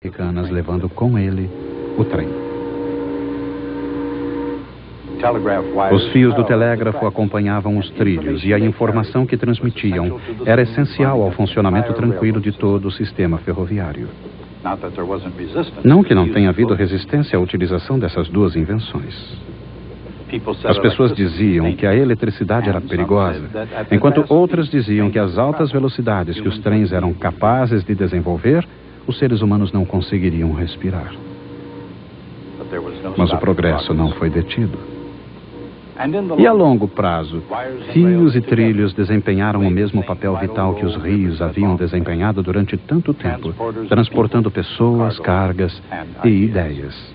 americanas, levando com ele o trem. Os fios do telégrafo acompanhavam os trilhos e a informação que transmitiam era essencial ao funcionamento tranquilo de todo o sistema ferroviário. Não que não tenha havido resistência à utilização dessas duas invenções. As pessoas diziam que a eletricidade era perigosa, enquanto outras diziam que as altas velocidades que os trens eram capazes de desenvolver, os seres humanos não conseguiriam respirar. Mas o progresso não foi detido. E a longo prazo, fios e trilhos desempenharam o mesmo papel vital que os rios haviam desempenhado durante tanto tempo, transportando pessoas, cargas e ideias.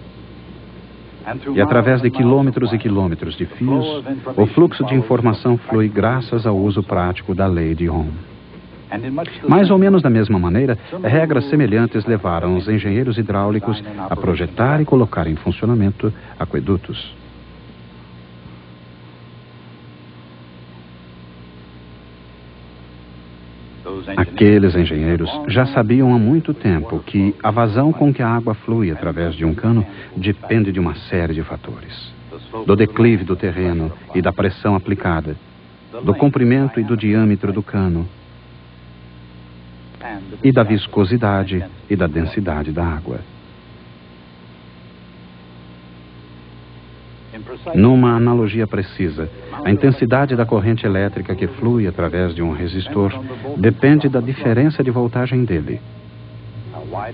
E através de quilômetros e quilômetros de fios, o fluxo de informação flui graças ao uso prático da lei de Ohm. Mais ou menos da mesma maneira, regras semelhantes levaram os engenheiros hidráulicos a projetar e colocar em funcionamento aquedutos. Aqueles engenheiros já sabiam há muito tempo que a vazão com que a água flui através de um cano depende de uma série de fatores. Do declive do terreno e da pressão aplicada, do comprimento e do diâmetro do cano, e da viscosidade e da densidade da água. Numa analogia precisa, a intensidade da corrente elétrica que flui através de um resistor depende da diferença de voltagem dele,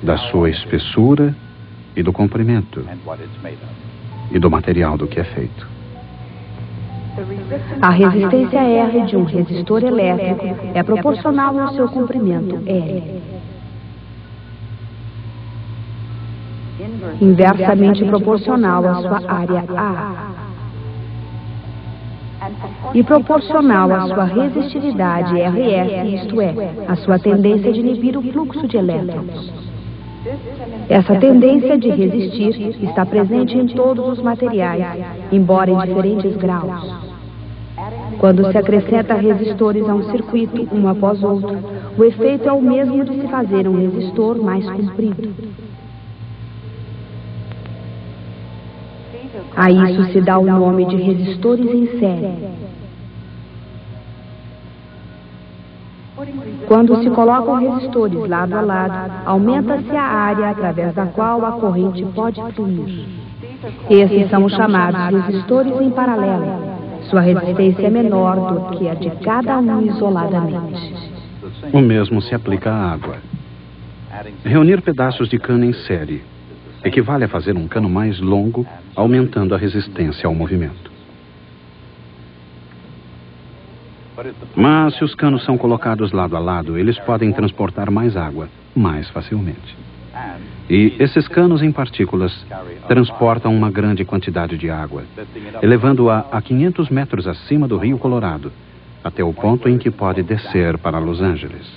da sua espessura e do comprimento, e do material do que é feito. A resistência R de um resistor elétrico é proporcional ao seu comprimento L. Inversamente proporcional à sua área A. E proporcional à sua resistividade RS, isto é, à sua tendência de inibir o fluxo de elétrons. Essa tendência de resistir está presente em todos os materiais, embora em diferentes graus. Quando se acrescenta resistores a um circuito, um após outro, o efeito é o mesmo de se fazer um resistor mais comprido. A isso se dá o nome de resistores em série. Quando se colocam resistores lado a lado, aumenta-se a área através da qual a corrente pode fluir. Esses são os chamados resistores em paralelo. Sua resistência é menor do que a de cada um isoladamente. O mesmo se aplica à água. Reunir pedaços de cano em série equivale a fazer um cano mais longo, aumentando a resistência ao movimento. Mas se os canos são colocados lado a lado, eles podem transportar mais água, mais facilmente. E esses canos em partículas transportam uma grande quantidade de água, elevando-a a 500 metros acima do Rio Colorado, até o ponto em que pode descer para Los Angeles.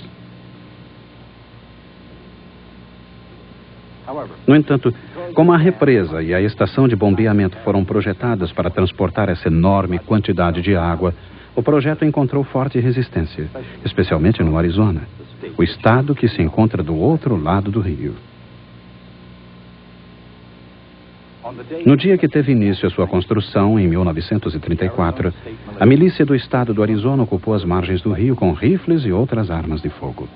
No entanto, como a represa e a estação de bombeamento foram projetadas para transportar essa enorme quantidade de água, o projeto encontrou forte resistência, especialmente no Arizona, o estado que se encontra do outro lado do rio. No dia que teve início a sua construção, em 1934, a milícia do estado do Arizona ocupou as margens do rio com rifles e outras armas de fogo.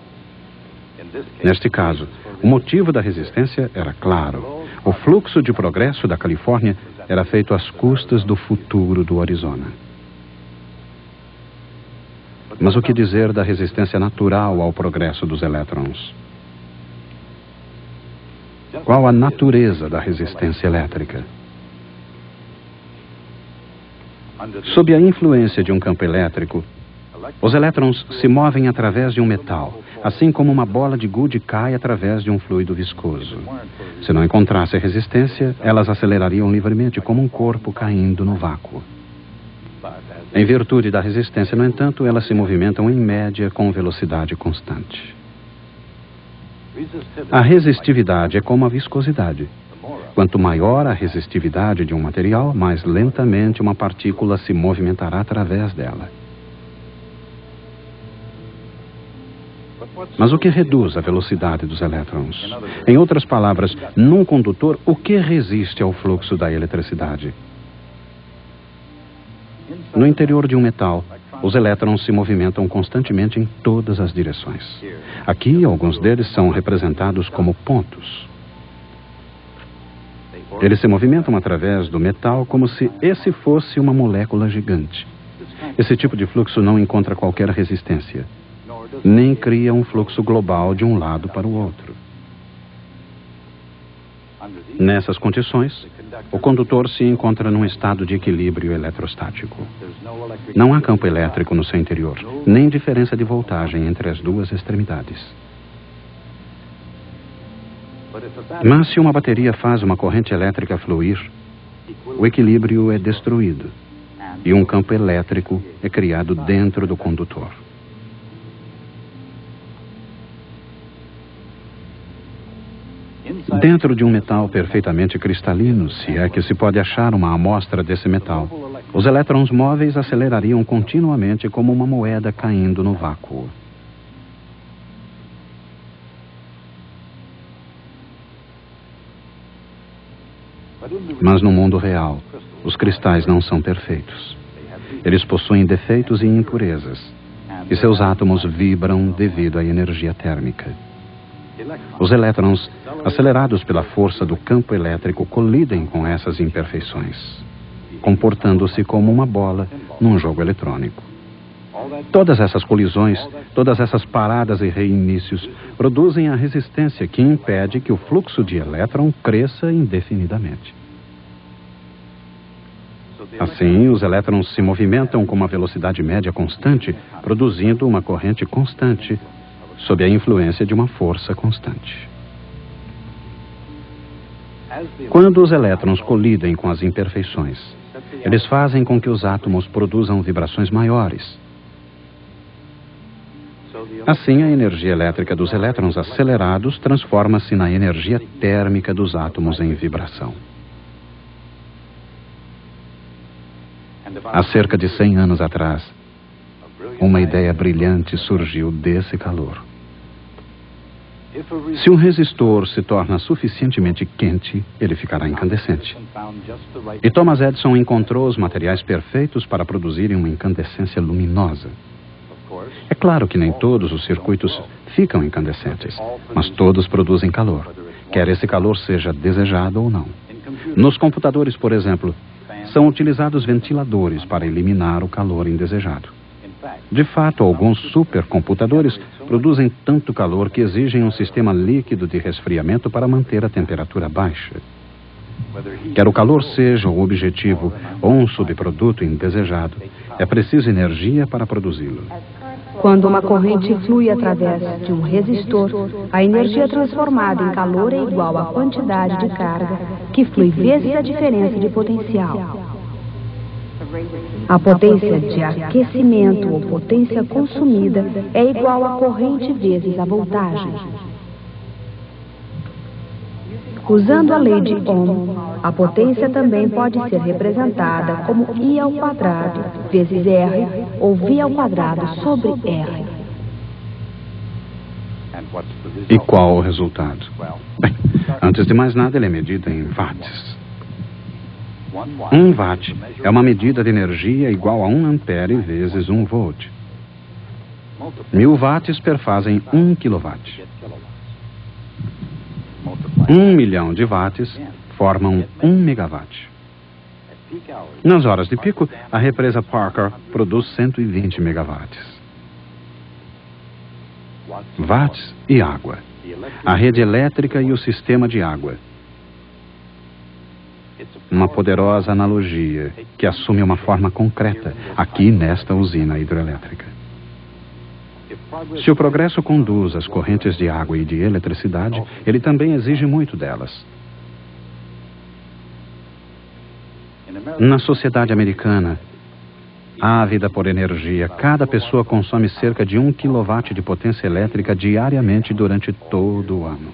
Neste caso, o motivo da resistência era claro. O fluxo de progresso da Califórnia era feito às custas do futuro do Arizona. Mas o que dizer da resistência natural ao progresso dos elétrons? Qual a natureza da resistência elétrica? Sob a influência de um campo elétrico, os elétrons se movem através de um metal, assim como uma bola de gude cai através de um fluido viscoso. Se não encontrasse resistência, elas acelerariam livremente como um corpo caindo no vácuo. Em virtude da resistência, no entanto, elas se movimentam em média com velocidade constante. A resistividade é como a viscosidade. Quanto maior a resistividade de um material, mais lentamente uma partícula se movimentará através dela. Mas o que reduz a velocidade dos elétrons? Em outras palavras, num condutor, o que resiste ao fluxo da eletricidade? No interior de um metal, os elétrons se movimentam constantemente em todas as direções. Aqui, alguns deles são representados como pontos. Eles se movimentam através do metal como se esse fosse uma molécula gigante. Esse tipo de fluxo não encontra qualquer resistência, nem cria um fluxo global de um lado para o outro. Nessas condições, o condutor se encontra num estado de equilíbrio eletrostático. Não há campo elétrico no seu interior, nem diferença de voltagem entre as duas extremidades. Mas se uma bateria faz uma corrente elétrica fluir, o equilíbrio é destruído e um campo elétrico é criado dentro do condutor. Dentro de um metal perfeitamente cristalino, se é que se pode achar uma amostra desse metal, os elétrons móveis acelerariam continuamente como uma moeda caindo no vácuo. Mas no mundo real, os cristais não são perfeitos. Eles possuem defeitos e impurezas, e seus átomos vibram devido à energia térmica. Os elétrons, acelerados pela força do campo elétrico, colidem com essas imperfeições, comportando-se como uma bola num jogo eletrônico. Todas essas colisões, todas essas paradas e reinícios produzem a resistência que impede que o fluxo de elétron cresça indefinidamente. Assim, os elétrons se movimentam com uma velocidade média constante, produzindo uma corrente constante, sob a influência de uma força constante. Quando os elétrons colidem com as imperfeições, eles fazem com que os átomos produzam vibrações maiores. Assim, a energia elétrica dos elétrons acelerados transforma-se na energia térmica dos átomos em vibração. Há cerca de 100 anos atrás, uma ideia brilhante surgiu desse calor. Se um resistor se torna suficientemente quente, ele ficará incandescente. E Thomas Edison encontrou os materiais perfeitos para produzirem uma incandescência luminosa. É claro que nem todos os circuitos ficam incandescentes, mas todos produzem calor, quer esse calor seja desejado ou não. Nos computadores, por exemplo, são utilizados ventiladores para eliminar o calor indesejado. De fato, alguns supercomputadores produzem tanto calor que exigem um sistema líquido de resfriamento para manter a temperatura baixa. Quer o calor seja o objetivo ou um subproduto indesejado, é preciso energia para produzi-lo. Quando uma corrente flui através de um resistor, a energia transformada em calor é igual à quantidade de carga que flui vezes a diferença de potencial. A potência de aquecimento ou potência consumida é igual à corrente vezes a voltagem. Usando a lei de Ohm, a potência também pode ser representada como I ao quadrado vezes R ou V ao quadrado sobre R. E qual o resultado? Bem, antes de mais nada, ele é medido em watts. 1 watt é uma medida de energia igual a 1 ampere vezes 1 volt. 1000 watts perfazem 1 kilowatt. 1 milhão de watts formam 1 megawatt. Nas horas de pico, a represa Parker produz 120 megawatts. Watts e água. A rede elétrica e o sistema de água. Uma poderosa analogia que assume uma forma concreta aqui nesta usina hidroelétrica. Se o progresso conduz às correntes de água e de eletricidade, ele também exige muito delas. Na sociedade americana, ávida por energia, cada pessoa consome cerca de 1 kW de potência elétrica diariamente durante todo o ano.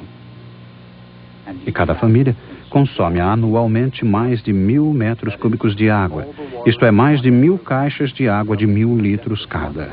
E cada família consome anualmente mais de 1000 metros cúbicos de água, isto é, mais de 1000 caixas de água de 1000 litros cada.